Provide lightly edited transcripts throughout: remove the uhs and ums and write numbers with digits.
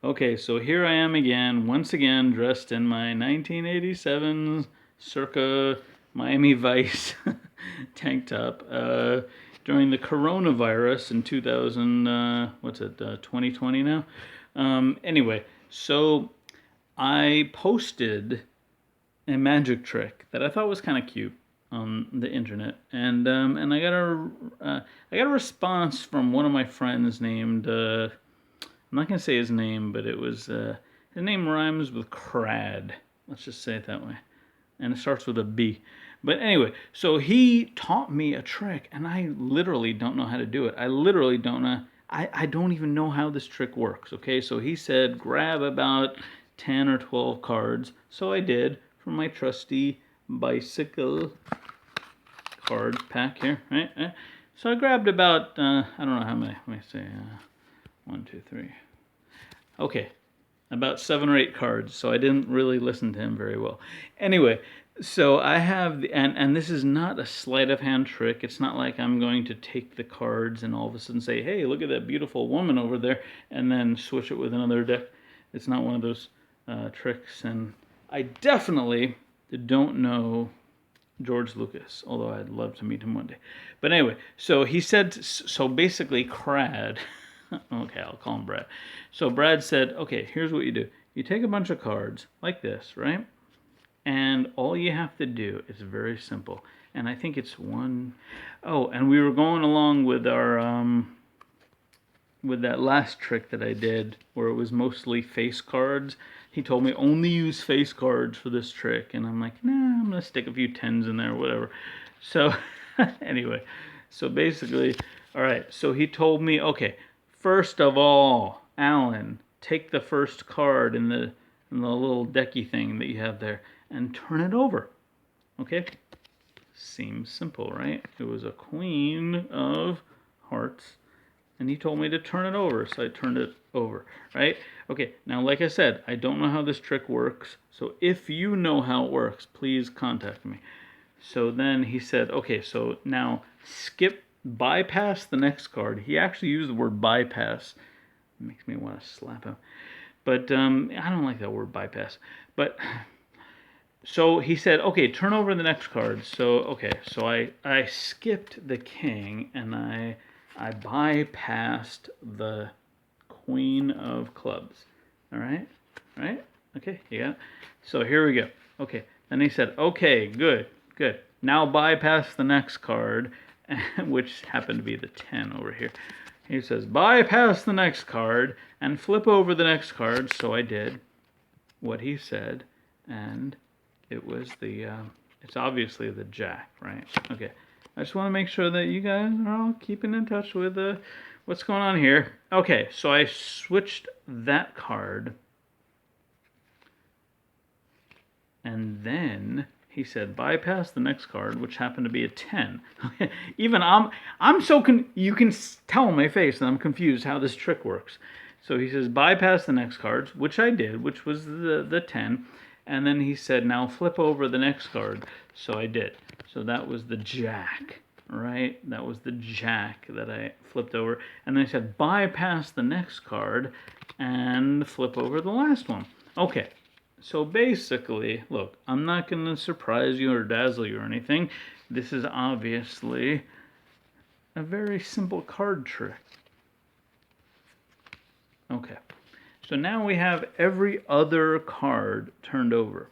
Okay, so here I am again, once again, dressed in my 1987 circa Miami Vice tank top during the coronavirus in 2000, 2020 now? Anyway, so I posted a magic trick that I thought was kind of cute on the internet, and I got a response from one of my friends named I'm not gonna say his name, but it was his name rhymes with Crad. Let's just say it that way, and it starts with a B. But anyway, so he taught me a trick, and I literally don't know how to do it. I literally don't know. I don't even know how this trick works. Okay, so he said grab about 10 or 12 cards. So I did from my trusty bicycle card pack here, right? So I grabbed about I don't know how many. Let me see, 1, 2, 3. Okay, about 7 or 8 cards. So I didn't really listen to him very well. Anyway, so I have and this is not a sleight of hand trick. It's not like I'm going to take the cards and all of a sudden say, "Hey, look at that beautiful woman over there," and then switch it with another deck. It's not one of those tricks, and I definitely don't know George Lucas, although I'd love to meet him one day. But anyway, so he said, so basically, Crad, okay, I'll call him Brad. So Brad said, okay, here's what you do. You take a bunch of cards like this, right? And all you have to do is very simple. And I think it's one, oh, and we were going along with our, with that last trick that I did where it was mostly face cards. He told me only use face cards for this trick, and I'm like, nah, I'm gonna stick a few tens in there, whatever. So anyway, so basically, all right. So he told me, okay, first of all, Alan, take the first card in the little decky thing that you have there and turn it over. Okay, seems simple, right? It was a queen of hearts, and he told me to turn it over, so I turned it over, right? Okay, now like I said, I don't know how this trick works, so if you know how it works, please contact me. So then he said, okay, so now bypass the next card. He actually used the word bypass. It makes me want to slap him. But I don't like that word bypass. But so he said, okay, turn over the next card. So okay, so I skipped the king and I bypassed the queen of clubs. All right, okay, yeah. So here we go. Okay, then he said, okay, good, good. Now bypass the next card, which happened to be the 10 over here. He says, bypass the next card and flip over the next card. So I did what he said, and it was it's obviously the jack, right? Okay. I just want to make sure that you guys are all keeping in touch with what's going on here. Okay, so I switched that card, and then he said bypass the next card, which happened to be a 10. Even I'm so you can tell on my face that I'm confused how this trick works. So he says bypass the next cards, which I did, which was the 10, and then he said now flip over the next card. So I did. So that was the jack, right? That was the jack that I flipped over, and then he said bypass the next card and flip over the last one. Okay. So basically, look, I'm not going to surprise you or dazzle you or anything. This is obviously a very simple card trick. Okay, so now we have every other card turned over.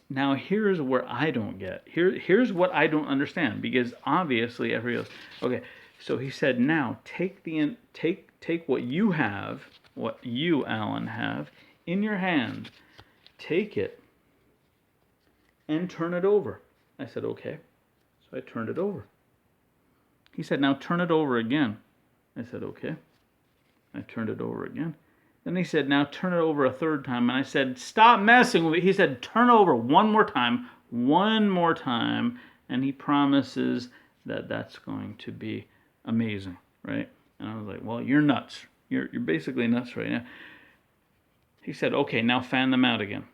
Now here's where I don't get. Here's what I don't understand, because obviously every other. Okay, so he said now take what you have, what you, Alan, have in your hand. Take it and turn it over. I said, okay. So I turned it over. He said, now turn it over again. I said, okay. I turned it over again. Then he said, now turn it over a third time. And I said, stop messing with it. He said, turn over one more time. And he promises that that's going to be amazing, right? And I was like, well, you're nuts. You're basically nuts right now. He said, okay, now fan them out again.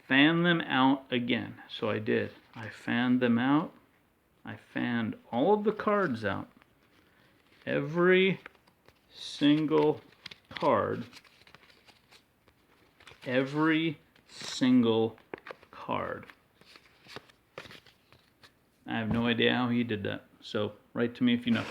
Fan them out again. So I did. I fanned them out. I fanned all of the cards out. Every single card every single card. I have no idea how he did that. So write to me if you know.